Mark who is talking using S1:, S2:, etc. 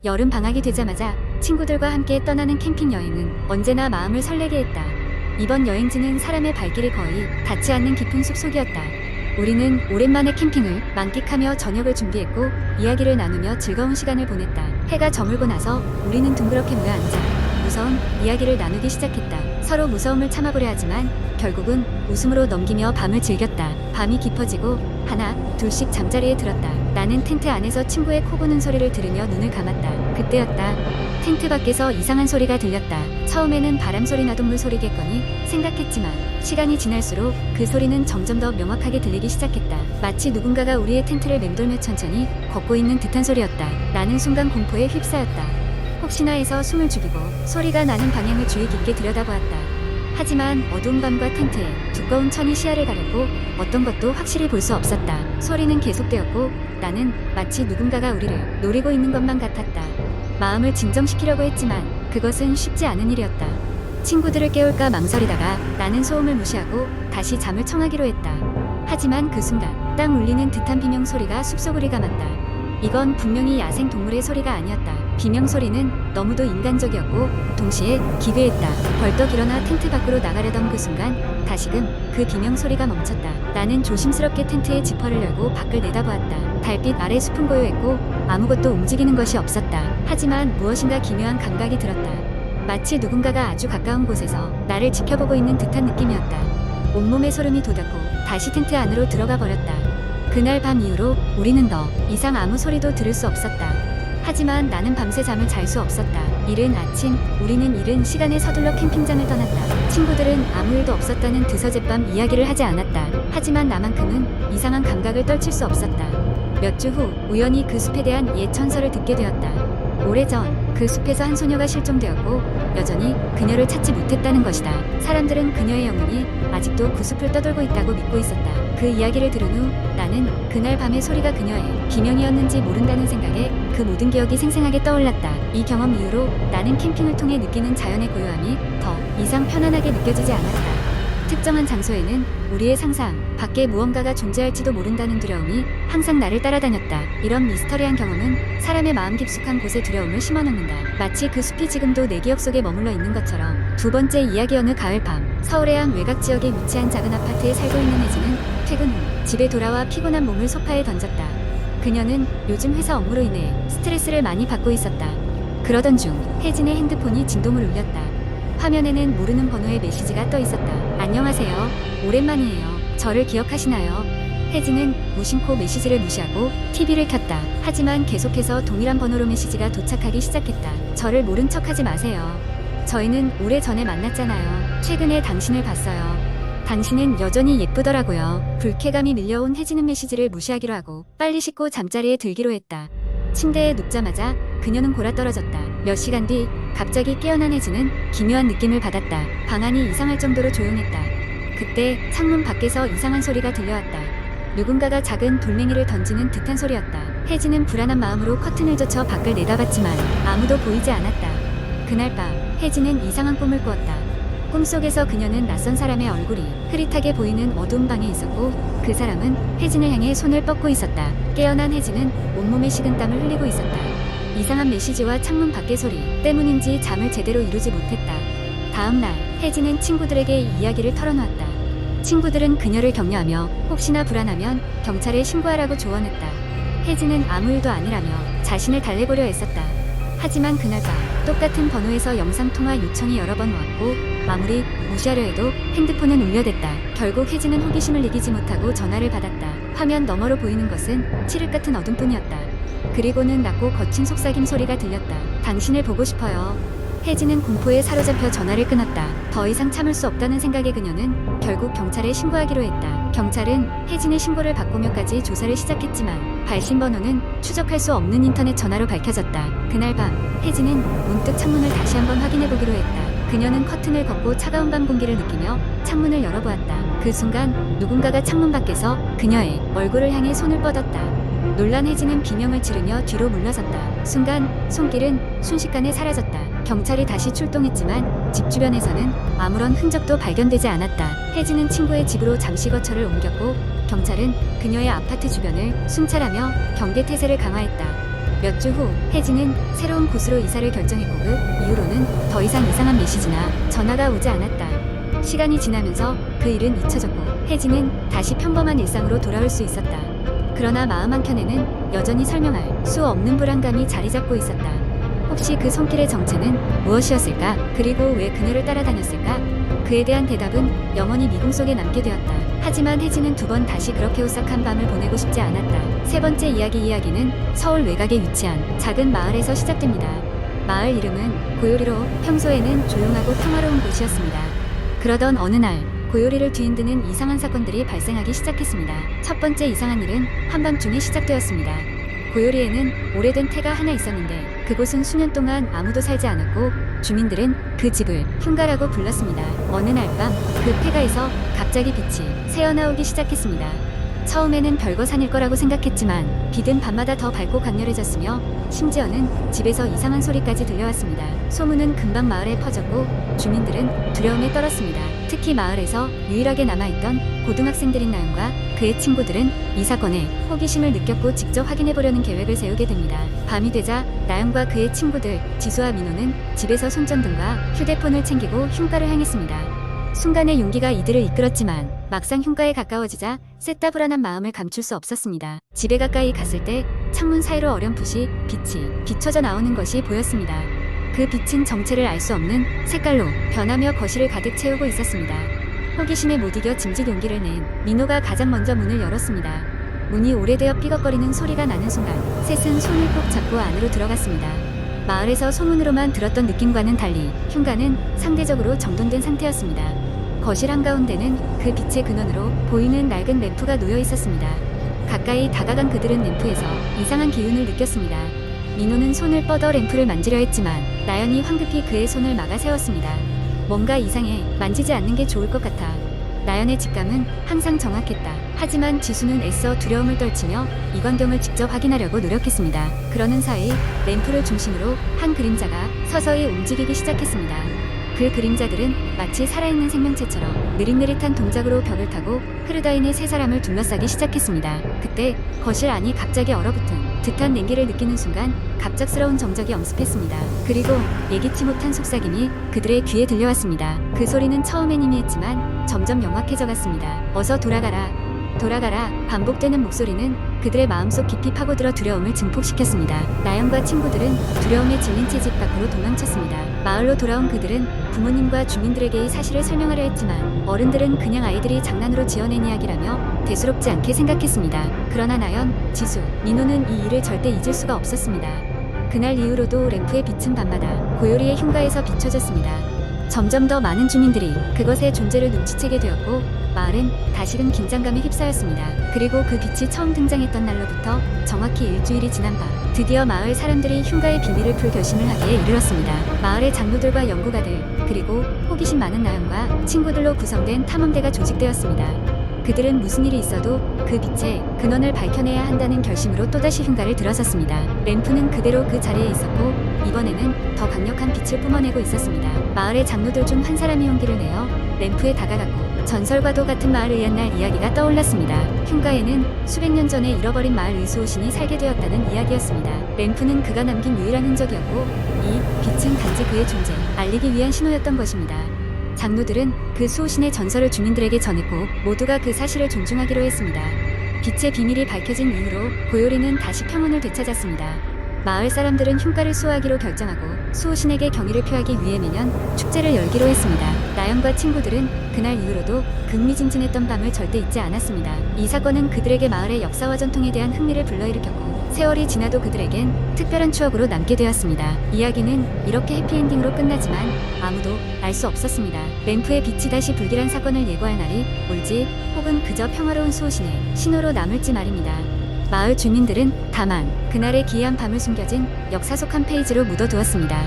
S1: 여름 방학이 되자마자 친구들과 함께 떠나는 캠핑 여행은 언제나 마음을 설레게 했다. 이번 여행지는 사람의 발길이 거의 닿지 않는 깊은 숲속이었다. 우리는 오랜만에 캠핑을 만끽하며 저녁을 준비했고 이야기를 나누며 즐거운 시간을 보냈다. 해가 저물고 나서 우리는 둥그렇게 모여 앉아 무서운 이야기를 나누기 시작했다. 서로 무서움을 참아보려 하지만 결국은 웃음으로 넘기며 밤을 즐겼다. 밤이 깊어지고 하나, 둘씩 잠자리에 들었다. 나는 텐트 안에서 친구의 코 고는 소리를 들으며 눈을 감았다. 그때였다. 텐트 밖에서 이상한 소리가 들렸다. 처음에는 바람소리나 동물 소리겠거니 생각했지만 시간이 지날수록 그 소리는 점점 더 명확하게 들리기 시작했다. 마치 누군가가 우리의 텐트를 맴돌며 천천히 걷고 있는 듯한 소리였다. 나는 순간 공포에 휩싸였다. 혹시나 해서 숨을 죽이고 소리가 나는 방향을 주의 깊게 들여다보았다. 하지만 어두운 밤과 텐트에 두꺼운 천이 시야를 가렸고 어떤 것도 확실히 볼 수 없었다. 소리는 계속되었고 나는 마치 누군가가 우리를 노리고 있는 것만 같았다. 마음을 진정시키려고 했지만 그것은 쉽지 않은 일이었다. 친구들을 깨울까 망설이다가 나는 소음을 무시하고 다시 잠을 청하기로 했다. 하지만 그 순간 땅 울리는 듯한 비명 소리가 숲속을 감았다. 이건 분명히 야생 동물의 소리가 아니었다. 비명 소리는 너무도 인간적이었고 동시에 기괴했다. 벌떡 일어나 텐트 밖으로 나가려던 그 순간 다시금 그 비명 소리가 멈췄다. 나는 조심스럽게 텐트의 지퍼를 열고 밖을 내다보았다. 달빛 아래 숲은 고요했고 아무것도 움직이는 것이 없었다. 하지만 무엇인가 기묘한 감각이 들었다. 마치 누군가가 아주 가까운 곳에서 나를 지켜보고 있는 듯한 느낌이었다. 온몸에 소름이 돋았고 다시 텐트 안으로 들어가 버렸다. 그날 밤 이후로 우리는 더 이상 아무 소리도 들을 수 없었다. 하지만 나는 밤새 잠을 잘 수 없었다. 이른 아침 우리는 이른 시간에 서둘러 캠핑장을 떠났다. 친구들은 아무 일도 없었다는 드서젯밤 이야기를 하지 않았다. 하지만 나만큼은 이상한 감각을 떨칠 수 없었다. 몇 주 후 우연히 그 숲에 대한 옛 전설을 듣게 되었다. 오래전 그 숲에서 한 소녀가 실종되었고 여전히 그녀를 찾지 못했다는 것이다. 사람들은 그녀의 영혼이 아직도 그 숲을 떠돌고 있다고 믿고 있었다. 그 이야기를 들은 후 나는 그날 밤의 소리가 그녀의 비명이었는지 모른다는 생각에 그 모든 기억이 생생하게 떠올랐다. 이 경험 이후로 나는 캠핑을 통해 느끼는 자연의 고요함이 더 이상 편안하게 느껴지지 않았다. 특정한 장소에는 우리의 상상 밖에 무언가가 존재할지도 모른다는 두려움이 항상 나를 따라다녔다. 이런 미스터리한 경험은 사람의 마음 깊숙한 곳에 두려움을 심어놓는다. 마치 그 숲이 지금도 내 기억 속에 머물러 있는 것처럼. 두 번째 이야기. 어느 가을밤 서울의 한 외곽 지역에 위치한 작은 아파트에 살고 있는 혜진은 퇴근 후 집에 돌아와 피곤한 몸을 소파에 던졌다. 그녀는 요즘 회사 업무로 인해 스트레스를 많이 받고 있었다. 그러던 중 혜진의 핸드폰이 진동을 울렸다. 화면에는 모르는 번호의 메시지가 떠 있었다. 안녕하세요. 오랜만이에요. 저를 기억하시나요? 혜진은 무심코 메시지를 무시하고 TV를 켰다. 하지만 계속해서 동일한 번호로 메시지가 도착하기 시작했다. 저를 모른 척하지 마세요. 저희는 오래전에 만났잖아요. 최근에 당신을 봤어요. 당신은 여전히 예쁘더라고요. 불쾌감이 밀려온 혜진은 메시지를 무시하기로 하고 빨리 씻고 잠자리에 들기로 했다. 침대에 눕자마자 그녀는 골아떨어졌다. 몇 시간 뒤 갑자기 깨어난 혜진은 기묘한 느낌을 받았다. 방 안이 이상할 정도로 조용했다. 그때 창문 밖에서 이상한 소리가 들려왔다. 누군가가 작은 돌멩이를 던지는 듯한 소리였다. 혜진은 불안한 마음으로 커튼을 젖혀 밖을 내다봤지만 아무도 보이지 않았다. 그날 밤 혜진은 이상한 꿈을 꾸었다. 꿈속에서 그녀는 낯선 사람의 얼굴이 흐릿하게 보이는 어두운 방에 있었고 그 사람은 혜진을 향해 손을 뻗고 있었다. 깨어난 혜진은 온몸에 식은땀을 흘리고 있었다. 이상한 메시지와 창문 밖의 소리 때문인지 잠을 제대로 이루지 못했다. 다음날 혜진은 친구들에게 이 이야기를 털어놓았다. 친구들은 그녀를 격려하며 혹시나 불안하면 경찰에 신고하라고 조언했다. 혜진은 아무 일도 아니라며 자신을 달래보려 애썼다. 하지만 그날 밤 똑같은 번호에서 영상통화 요청이 여러 번 왔고 아무리 무시하려 해도 핸드폰은 울려댔다. 결국 혜진은 호기심을 이기지 못하고 전화를 받았다. 화면 너머로 보이는 것은 칠흑 같은 어둠뿐이었다. 그리고는 낮고 거친 속삭임 소리가 들렸다. 당신을 보고 싶어요. 혜진은 공포에 사로잡혀 전화를 끊었다. 더 이상 참을 수 없다는 생각에 그녀는 결국 경찰에 신고하기로 했다. 경찰은 혜진의 신고를 바꾸며까지 조사를 시작했지만 발신번호는 추적할 수 없는 인터넷 전화로 밝혀졌다. 그날 밤 혜진은 문득 창문을 다시 한번 확인해보기로 했다. 그녀는 커튼을 걷고 차가운 밤 공기를 느끼며 창문을 열어보았다. 그 순간 누군가가 창문 밖에서 그녀의 얼굴을 향해 손을 뻗었다. 놀란 혜진은 비명을 지르며 뒤로 물러섰다. 순간 손길은 순식간에 사라졌다. 경찰이 다시 출동했지만 집 주변에서는 아무런 흔적도 발견되지 않았다. 혜진은 친구의 집으로 잠시 거처를 옮겼고 경찰은 그녀의 아파트 주변을 순찰하며 경계 태세를 강화했다. 몇 주 후 혜진은 새로운 곳으로 이사를 결정했고 그 이후로는 더 이상 이상한 메시지나 전화가 오지 않았다. 시간이 지나면서 그 일은 잊혀졌고 혜진은 다시 평범한 일상으로 돌아올 수 있었다. 그러나 마음 한켠에는 여전히 설명할 수 없는 불안감이 자리 잡고 있었다. 혹시 그 손길의 정체는 무엇이었을까? 그리고 왜 그녀를 따라다녔을까? 그에 대한 대답은 영원히 미궁 속에 남게 되었다. 하지만 혜진은 두 번 다시 그렇게 오싹한 밤을 보내고 싶지 않았다. 세 번째 이야기는 서울 외곽에 위치한 작은 마을에서 시작됩니다. 마을 이름은 고요리로 평소에는 조용하고 평화로운 곳이었습니다. 그러던 어느 날 고요리를 뒤흔드는 이상한 사건들이 발생하기 시작했습니다. 첫 번째 이상한 일은 한밤중에 시작되었습니다. 고요리에는 오래된 태가 하나 있었는데 그곳은 수년 동안 아무도 살지 않았고 주민들은 그 집을 흉가라고 불렀습니다. 어느 날 밤 그 폐가에서 갑자기 빛이 새어나오기 시작했습니다. 처음에는 별거 아닐 거라고 생각했지만 빛은 밤마다 더 밝고 강렬해졌으며 심지어는 집에서 이상한 소리까지 들려왔습니다. 소문은 금방 마을에 퍼졌고 주민들은 두려움에 떨었습니다. 특히 마을에서 유일하게 남아있던 고등학생들인 나연과 그의 친구들은 이 사건에 호기심을 느꼈고 직접 확인해보려는 계획을 세우게 됩니다. 밤이 되자 나연과 그의 친구들 지수와 민호는 집에서 손전등과 휴대폰을 챙기고 흉가를 향했습니다. 순간의 용기가 이들을 이끌었지만 막상 흉가에 가까워지자 셋다 불안한 마음을 감출 수 없었습니다. 집에 가까이 갔을 때 창문 사이로 어렴풋이 빛이 비춰져 나오는 것이 보였습니다. 그 빛은 정체를 알 수 없는 색깔로 변하며 거실을 가득 채우고 있었습니다. 호기심에 못 이겨 짐짓 용기를 낸 민호가 가장 먼저 문을 열었습니다. 문이 오래되어 삐걱거리는 소리가 나는 순간 셋은 손을 꼭 잡고 안으로 들어갔습니다. 마을에서 소문으로만 들었던 느낌과는 달리 흉가는 상대적으로 정돈된 상태였습니다. 거실 한가운데는 그 빛의 근원으로 보이는 낡은 램프가 놓여 있었습니다. 가까이 다가간 그들은 램프에서 이상한 기운을 느꼈습니다. 민호는 손을 뻗어 램프를 만지려 했지만 나연이 황급히 그의 손을 막아 세웠습니다. 뭔가 이상해. 만지지 않는 게 좋을 것 같아. 나연의 직감은 항상 정확했다. 하지만 지수는 애써 두려움을 떨치며 이 광경을 직접 확인하려고 노력했습니다. 그러는 사이 램프를 중심으로 한 그림자가 서서히 움직이기 시작했습니다. 그 그림자들은 마치 살아있는 생명체처럼 느릿느릿한 동작으로 벽을 타고 흐르다 있는 세 사람을 둘러싸기 시작했습니다. 그때 거실 안이 갑자기 얼어붙은 듯한 냉기를 느끼는 순간 갑작스러운 정적이 엄습했습니다. 그리고 예기치 못한 속삭임이 그들의 귀에 들려왔습니다. 그 소리는 처음엔 희미했지만 점점 영악해져 갔습니다. 어서 돌아가라. 돌아가라. 반복되는 목소리는 그들의 마음속 깊이 파고들어 두려움을 증폭시켰습니다. 나연과 친구들은 두려움에 질린 채 집 밖으로 도망쳤습니다. 마을로 돌아온 그들은 부모님과 주민들에게 이 사실을 설명하려 했지만 어른들은 그냥 아이들이 장난으로 지어낸 이야기라며 대수롭지 않게 생각했습니다. 그러나 나연, 지수, 민호는 이 일을 절대 잊을 수가 없었습니다. 그날 이후로도 램프의 빛은 밤마다 고요리의 흉가에서 비춰졌습니다. 점점 더 많은 주민들이 그것의 존재를 눈치채게 되었고 마을은 다시금 긴장감에 휩싸였습니다. 그리고 그 빛이 처음 등장했던 날로부터 정확히 일주일이 지난 밤 드디어 마을 사람들이 흉가의 비밀을 풀 결심을 하기에 이르렀습니다. 마을의 장로들과 연구가들 그리고 호기심 많은 나연과 친구들로 구성된 탐험대가 조직되었습니다. 그들은 무슨 일이 있어도 그 빛의 근원을 밝혀내야 한다는 결심으로 또다시 흉가를 들어섰습니다. 램프는 그대로 그 자리에 있었고 이번에는 더 강력한 빛을 뿜어내고 있었습니다. 마을의 장로들 중 한 사람이 용기를 내어 램프에 다가갔고 전설과도 같은 마을의 옛날 이야기가 떠올랐습니다. 흉가에는 수백 년 전에 잃어버린 마을 의수호신이 살게 되었다는 이야기였습니다. 램프는 그가 남긴 유일한 흔적이었고 이 빛은 단지 그의 존재 알리기 위한 신호였던 것입니다. 장로들은 그 수호신의 전설을 주민들에게 전했고 모두가 그 사실을 존중하기로 했습니다. 빛의 비밀이 밝혀진 이후로 고요리는 다시 평온을 되찾았습니다. 마을 사람들은 흉가를 수호하기로 결정하고 수호신에게 경의를 표하기 위해 매년 축제를 열기로 했습니다. 나연과 친구들은 그날 이후로도 흥미진진했던 밤을 절대 잊지 않았습니다. 이 사건은 그들에게 마을의 역사와 전통에 대한 흥미를 불러일으켰고 세월이 지나도 그들에겐 특별한 추억으로 남게 되었습니다. 이야기는 이렇게 해피엔딩으로 끝나지만 아무도 알 수 없었습니다. 램프의 빛이 다시 불길한 사건을 예고할 날이 올지 혹은 그저 평화로운 수호신의 신호로 남을지 말입니다. 마을 주민들은 다만 그날의 기이한 밤을 숨겨진 역사 속 한 페이지로 묻어두었습니다.